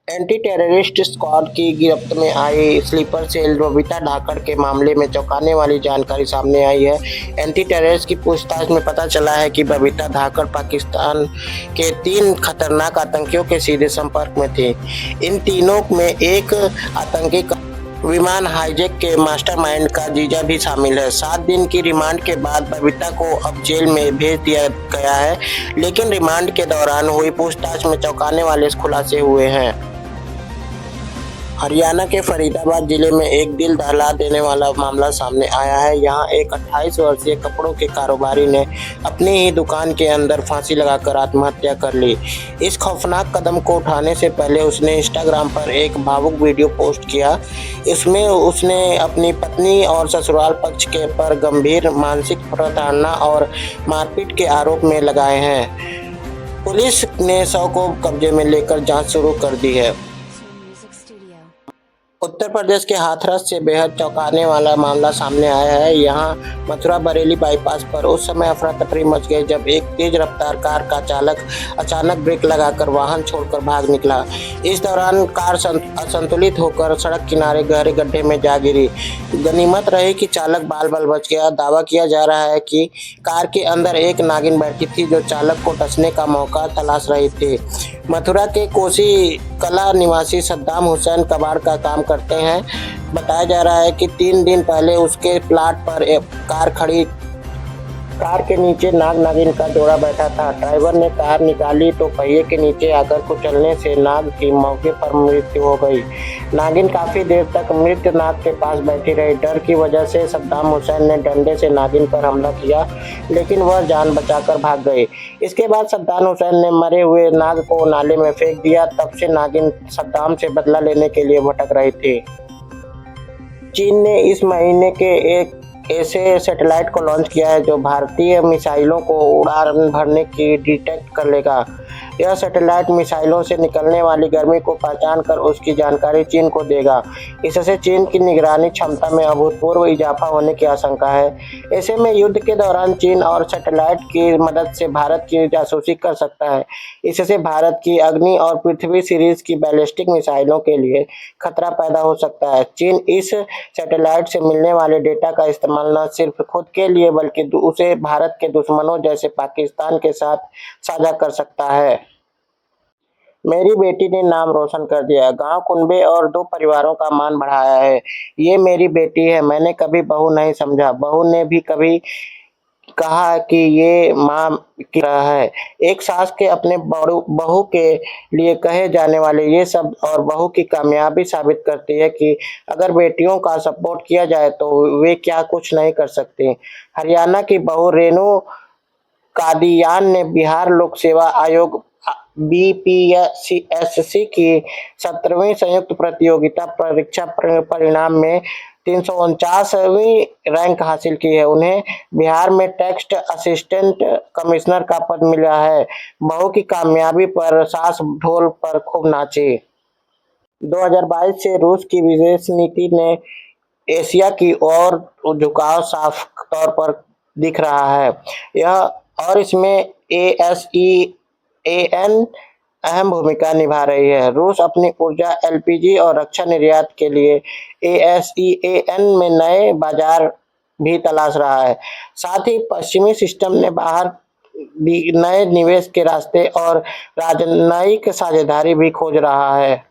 Anti terrorist squad की गिरफ्त में आई स्लीपर सेल बबीता धाकड़ के मामले में चौंकाने वाली जानकारी सामने आई है। एंटी टेररिस्ट की पूछताछ में पता चला है कि बबीता धाकड़ पाकिस्तान के 3 खतरनाक आतंकियों के सीधे संपर्क में थी। इन तीनों में एक आतंकी विमान हाईजैक के मास्टरमाइंड का जीजा भी शामिल है। 7 दिन की रिमांड के बाद बबीता को अब जेल में भेज दिया गया है, लेकिन रिमांड के दौरान हुई पूछताछ में चौंकाने वाले खुलासे हुए हैं। हरियाणा के फरीदाबाद जिले में एक दिल दहला देने वाला मामला सामने आया है। यहाँ एक 28 वर्षीय कपड़ों के कारोबारी ने अपनी ही दुकान के अंदर फांसी लगाकर आत्महत्या कर ली। इस खौफनाक कदम को उठाने से पहले उसने इंस्टाग्राम पर एक भावुक वीडियो पोस्ट किया। इसमें उसने अपनी पत्नी और ससुराल पक्ष के पर गंभीर मानसिक प्रताड़ना और मारपीट के आरोप में लगाए हैं। पुलिस ने शव को कब्जे में लेकर जांच शुरू कर दी है। उत्तर प्रदेश के हाथरस से बेहद चौंकाने वाला मामला सामने आया है। यहाँ मथुरा बरेली बाईपास पर उस समय अफरा तफरी मच गई जब एक तेज रफ्तार कार का चालक अचानक ब्रेक लगाकर वाहन छोड़कर भाग निकला। इस दौरान कार असंतुलित होकर सड़क किनारे गहरे गड्ढे में जा गिरी। गनीमत रही कि चालक बाल बाल बच गया। दावा किया जा रहा है कि कार के अंदर एक नागिन बैठी थी जो चालक को डसने का मौका तलाश रही थी। मथुरा के कोसी कला निवासी सद्दाम हुसैन कबाड़ का काम करते हैं। बताया जा रहा है कि 3 दिन पहले उसके प्लाट पर कार के नीचे नाग नागिन का जोड़ा बैठा था। ड्राइवर ने कार निकाली तो पहिए के नीचे आकर कुचलने से नाग की मौके पर मृत्यु हो गई। नागिन काफी देर तक मृत नाग के पास बैठी रही। डर की वजह से सद्दाम हुसैन ने डंडे से नागिन पर हमला किया, लेकिन वह जान बचाकर भाग गए। इसके बाद सद्दाम हुसैन ने मरे हुए नाग को नाले में फेंक दिया। तब से नागिन सद्दाम से बदला लेने के लिए भटक रही थी। चीन ने इस महीने के एक ऐसे सैटेलाइट को लॉन्च किया है जो भारतीय मिसाइलों को उड़ान भरने की डिटेक्ट कर लेगा। यह सैटेलाइट मिसाइलों से निकलने वाली गर्मी को पहचान कर उसकी जानकारी चीन को देगा। इससे चीन की निगरानी क्षमता में अभूतपूर्व इजाफा होने की आशंका है। ऐसे में युद्ध के दौरान चीन और सैटेलाइट की मदद से भारत की जासूसी कर सकता है। इससे भारत की अग्नि और पृथ्वी सीरीज की बैलिस्टिक मिसाइलों के लिए खतरा पैदा हो सकता है। चीन इस सैटेलाइट से मिलने वाले डेटा का इस्तेमाल न सिर्फ खुद के लिए बल्कि उसे भारत के दुश्मनों जैसे पाकिस्तान के साथ साझा कर सकता है। मेरी बेटी ने नाम रोशन कर दिया, गांव कुनबे और 2 परिवारों का मान बढ़ाया है। ये मेरी बेटी है, मैंने कभी बहू नहीं समझा। बहू ने भी कभी कहा कि ये माँ की तरह है। एक सास के अपने बहू के लिए कहे जाने वाले ये शब्द और बहू की कामयाबी साबित करती है कि अगर बेटियों का सपोर्ट किया जाए तो वे क्या कुछ नहीं कर सकती। हरियाणा की बहू रेणु कादियान ने बिहार लोक सेवा आयोग बीपीएससी की 17वीं संयुक्त प्रतियोगिता परीक्षा परिणाम में 349वीं रैंक हासिल की है। उन्हें बिहार में टेक्स्ट असिस्टेंट कमिश्नर का पद मिला है। बहू की कामयाबी पर सास ढोल पर खूब नाची। 2022 से रूस की विदेश नीति ने एशिया की ओर झुकाव साफ तौर पर दिख रहा है। इसमें एसईएन अहम भूमिका निभा रही है। रूस अपनी ऊर्जा, एलपीजी और रक्षा निर्यात के लिए एसईएन में नए बाजार भी तलाश रहा है। साथ ही पश्चिमी सिस्टम ने बाहर भी नए निवेश के रास्ते और राजनयिक साझेदारी भी खोज रहा है।